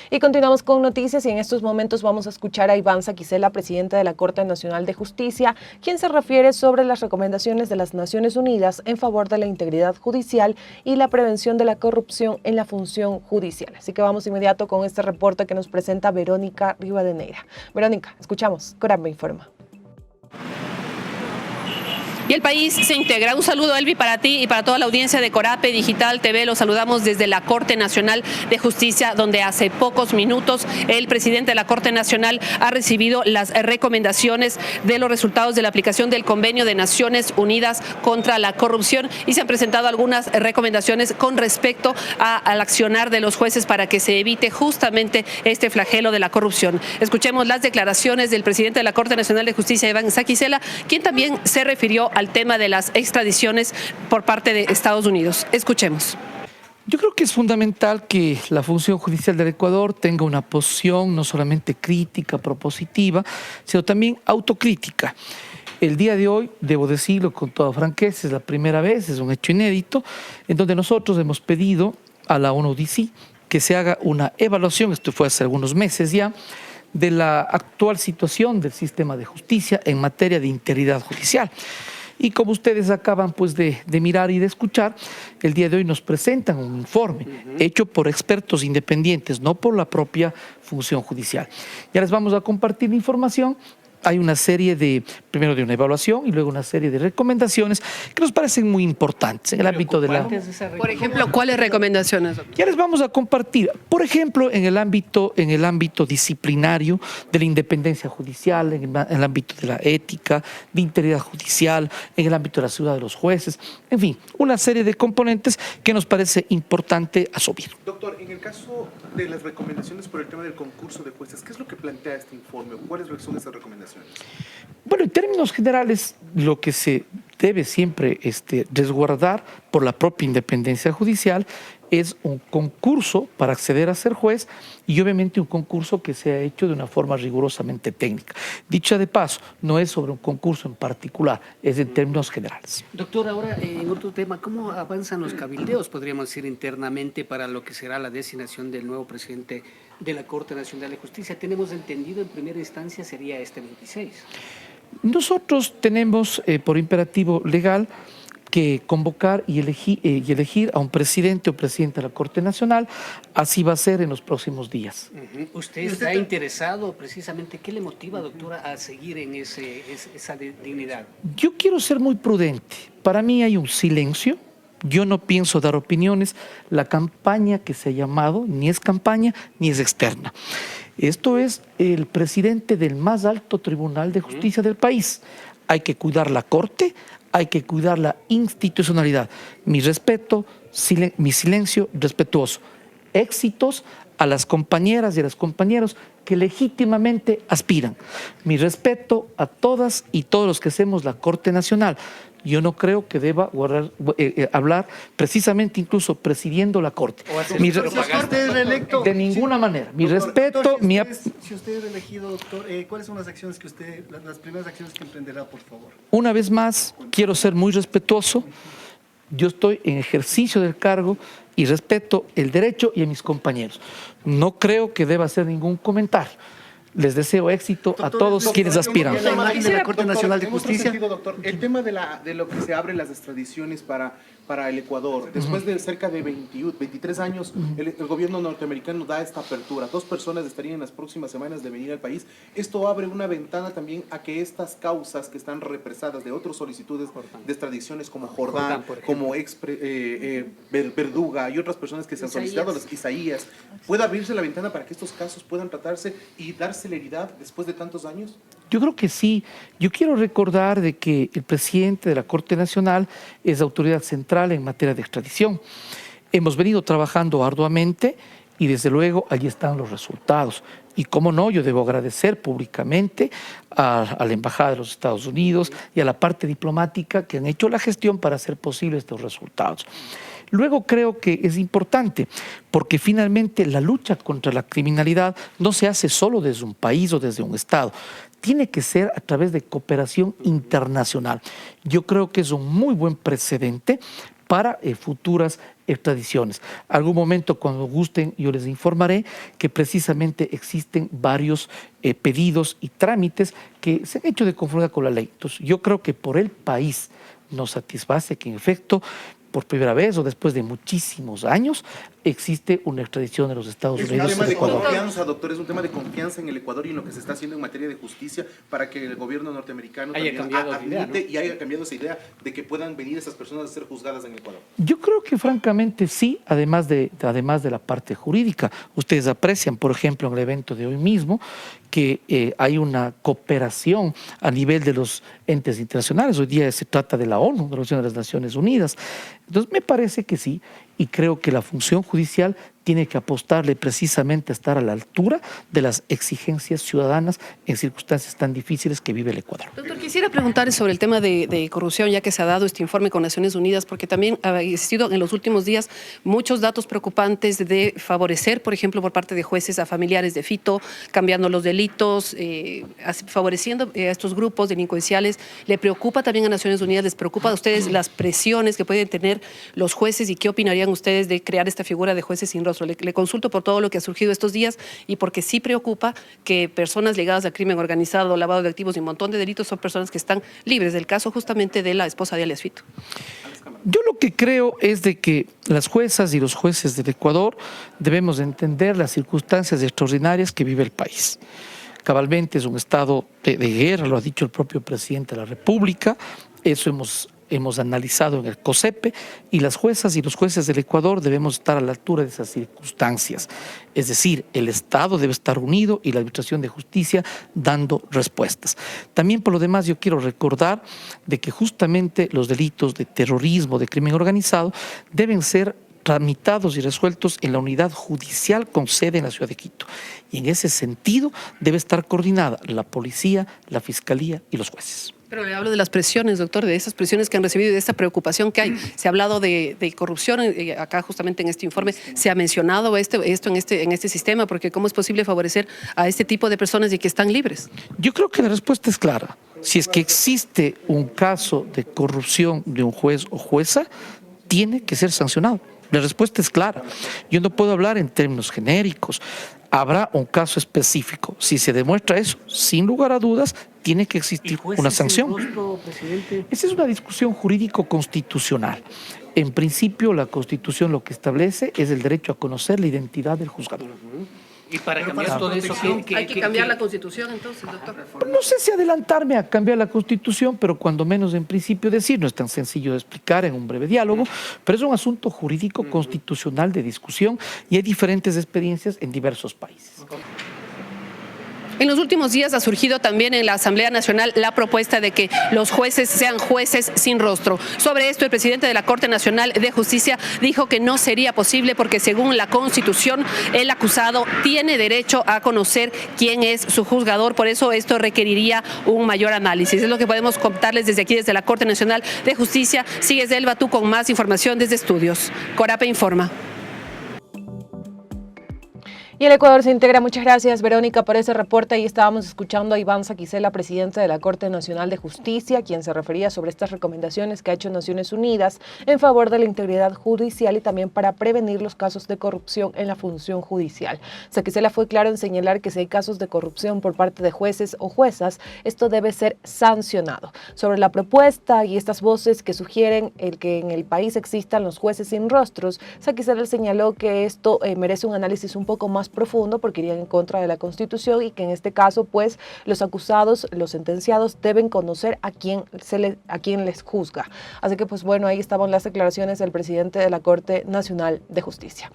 Y continuamos con noticias y en estos momentos vamos a escuchar a Iván Saquicela, presidente de la Corte Nacional de Justicia, quien se refiere sobre las recomendaciones de las Naciones Unidas en favor de la integridad judicial y la prevención de la corrupción en la función judicial. Así que vamos inmediato con este reporte que nos presenta Verónica Rivadeneira. Verónica, escuchamos. Corame informa. Y el país se integra. Un saludo, Elvi, para ti y para toda la audiencia de Corape Digital TV. Los saludamos desde la Corte Nacional de Justicia, donde hace pocos minutos el presidente de la Corte Nacional ha recibido las recomendaciones de los resultados de la aplicación del Convenio de Naciones Unidas contra la Corrupción y se han presentado algunas recomendaciones con respecto al accionar de los jueces para que se evite justamente este flagelo de la corrupción. Escuchemos las declaraciones del presidente de la Corte Nacional de Justicia, Iván Saquicela, quien también se refirió al tema de las extradiciones por parte de Estados Unidos. Escuchemos. Yo creo que es fundamental que la función judicial del Ecuador tenga una posición no solamente crítica, propositiva, sino también autocrítica. El día de hoy, debo decirlo con toda franqueza, es la primera vez, es un hecho inédito, en donde nosotros hemos pedido a la ONU-DC que se haga una evaluación, esto fue hace algunos meses ya, de la actual situación del sistema de justicia en materia de integridad judicial. Y como ustedes acaban pues de mirar y de escuchar, el día de hoy nos presentan un informe hecho por expertos independientes, no por la propia función judicial. Ya les vamos a compartir la información. Hay una serie primero de una evaluación y luego una serie de recomendaciones que nos parecen muy importantes en el ámbito de la... Por ejemplo, ¿cuáles recomendaciones? Ya les vamos a compartir, por ejemplo, en el ámbito disciplinario de la independencia judicial, en el ámbito de la ética, de integridad judicial, en el ámbito de la ciudad de los jueces, en fin, una serie de componentes que nos parece importante asumir. Doctor, en el caso de las recomendaciones por el tema del concurso de jueces, ¿qué es lo que plantea este informe? ¿Cuáles son esas recomendaciones? Bueno, en términos generales, lo que se debe siempre resguardar por la propia independencia judicial es un concurso para acceder a ser juez y obviamente un concurso que sea hecho de una forma rigurosamente técnica. Dicha de paso, no es sobre un concurso en particular, es en términos generales. Doctor, ahora en otro tema, ¿cómo avanzan los cabildeos, podríamos decir, internamente para lo que será la designación del nuevo presidente de la Corte Nacional de Justicia? Tenemos entendido en primera instancia sería este 26. Nosotros tenemos por imperativo legal que convocar y elegir a un presidente o presidenta de la Corte Nacional. Así va a ser en los próximos días. ¿Usted está interesado precisamente? ¿Qué le motiva, doctora, a seguir en esa dignidad? Yo quiero ser muy prudente. Para mí hay un silencio. Yo no pienso dar opiniones. La campaña que se ha llamado ni es campaña ni es externa. Esto es el presidente del más alto tribunal de justicia del país. Hay que cuidar la Corte, hay que cuidar la institucionalidad. Mi respeto, mi silencio respetuoso. Éxitos a las compañeras y a los compañeros que legítimamente aspiran. Mi respeto a todas y todos los que hacemos la Corte Nacional. Yo no creo que deba hablar precisamente incluso presidiendo la Corte. De ninguna manera. Mi respeto... Doctor, si usted es elegido, doctor, ¿cuáles son las acciones que las primeras acciones que emprenderá, por favor? Una vez más, quiero ser muy respetuoso. Yo estoy en ejercicio del cargo y respeto el derecho y a mis compañeros. No creo que deba hacer ningún comentario. Les deseo éxito a todos quienes aspiran. ¿La imagen de la Corte Nacional de Justicia? Doctor, el tema de lo que se abre las extradiciones para el Ecuador, después de cerca de 23 años, el gobierno norteamericano da esta apertura. 2 personas estarían en las próximas semanas de venir al país. Esto abre una ventana también a que estas causas que están represadas de otras solicitudes de extradiciones como Jordán, como Verduga y otras personas que se han solicitado, las Isaías, pueda abrirse la ventana para que estos casos puedan tratarse y dar celeridad después de tantos años. Yo creo que sí. Yo quiero recordar de que el presidente de la Corte Nacional es autoridad central en materia de extradición. Hemos venido trabajando arduamente y desde luego allí están los resultados. Y cómo no, yo debo agradecer públicamente a la Embajada de los Estados Unidos y a la parte diplomática que han hecho la gestión para hacer posible estos resultados. Luego creo que es importante porque finalmente la lucha contra la criminalidad no se hace solo desde un país o desde un Estado. Tiene que ser a través de cooperación internacional. Yo creo que es un muy buen precedente para futuras extradiciones. Algún momento, cuando gusten, yo les informaré que precisamente existen varios pedidos y trámites que se han hecho de conformidad con la ley. Entonces, yo creo que por el país nos satisface que en efecto, por primera vez o después de muchísimos años, existe una extradición de los Estados Es Unidos. un tema de Ecuador. confianza, doctor, es un tema de confianza en el Ecuador y en lo que se está haciendo en materia de justicia para que el gobierno norteamericano Haya también cambiado de idea, admite y haya cambiado esa idea de que puedan venir esas personas a ser juzgadas en el Ecuador. Yo creo que francamente sí, además de la parte jurídica. Ustedes aprecian, por ejemplo, en el evento de hoy mismo, que hay una cooperación a nivel de los entes internacionales. Hoy día se trata de la ONU, de la Organización de las Naciones Unidas. Entonces, me parece que sí, y creo que la función judicial tiene que apostarle precisamente a estar a la altura de las exigencias ciudadanas en circunstancias tan difíciles que vive el Ecuador. Doctor, quisiera preguntar sobre el tema de corrupción, ya que se ha dado este informe con Naciones Unidas, porque también ha existido en los últimos días muchos datos preocupantes de favorecer, por ejemplo, por parte de jueces a familiares de Fito, cambiando los delitos, favoreciendo a estos grupos delincuenciales. ¿Le preocupa también a Naciones Unidas? ¿Les preocupa a ustedes las presiones que pueden tener los jueces y qué opinarían ustedes de crear esta figura de jueces sin rostro? Le consulto por todo lo que ha surgido estos días y porque sí preocupa que personas ligadas al crimen organizado, lavado de activos y un montón de delitos son personas que están libres, del caso justamente de la esposa de alias Fito. Yo lo que creo es de que las juezas y los jueces del Ecuador debemos entender las circunstancias extraordinarias que vive el país. Cabalmente es un estado de guerra, lo ha dicho el propio presidente de la República, eso hemos analizado en el COSEPE, y las juezas y los jueces del Ecuador debemos estar a la altura de esas circunstancias. Es decir, el Estado debe estar unido y la Administración de Justicia dando respuestas. También, por lo demás, yo quiero recordar de que justamente los delitos de terrorismo, de crimen organizado, deben ser tramitados y resueltos en la unidad judicial con sede en la ciudad de Quito. Y en ese sentido debe estar coordinada la policía, la fiscalía y los jueces. Pero le hablo de las presiones, doctor, de esas presiones que han recibido y de esta preocupación que hay. Se ha hablado de corrupción, acá justamente en este informe se ha mencionado esto en este sistema, porque ¿cómo es posible favorecer a este tipo de personas y que están libres? Yo creo que la respuesta es clara. Si es que existe un caso de corrupción de un juez o jueza, tiene que ser sancionado. La respuesta es clara. Yo no puedo hablar en términos genéricos. Habrá un caso específico. Si se demuestra eso, sin lugar a dudas, tiene que existir una sanción. Esa es una discusión jurídico-constitucional. En principio, la Constitución lo que establece es el derecho a conocer la identidad del juzgador. Y para cambiar todo eso, Hay que cambiar la Constitución entonces, doctor. No sé si adelantarme a cambiar la Constitución, pero cuando menos en principio decir, no es tan sencillo de explicar en un breve diálogo, pero es un asunto jurídico constitucional de discusión y hay diferentes experiencias en diversos países. En los últimos días ha surgido también en la Asamblea Nacional la propuesta de que los jueces sean jueces sin rostro. Sobre esto, el presidente de la Corte Nacional de Justicia dijo que no sería posible porque según la Constitución, el acusado tiene derecho a conocer quién es su juzgador. Por eso esto requeriría un mayor análisis. Es lo que podemos contarles desde aquí, desde la Corte Nacional de Justicia. Sigues, Elba, tú con más información desde Estudios. Corape informa. Y el Ecuador se integra. Muchas gracias, Verónica, por ese reporte. Ahí estábamos escuchando a Iván Saquicela, presidente de la Corte Nacional de Justicia, quien se refería sobre estas recomendaciones que ha hecho Naciones Unidas en favor de la integridad judicial y también para prevenir los casos de corrupción en la función judicial. Saquicela fue claro en señalar que si hay casos de corrupción por parte de jueces o juezas, esto debe ser sancionado. Sobre la propuesta y estas voces que sugieren el que en el país existan los jueces sin rostros, Saquicela señaló que esto merece un análisis un poco más profundo porque irían en contra de la Constitución y que en este caso pues los acusados, los sentenciados deben conocer a quién les juzga. Así que pues bueno, ahí estaban las declaraciones del presidente de la Corte Nacional de Justicia.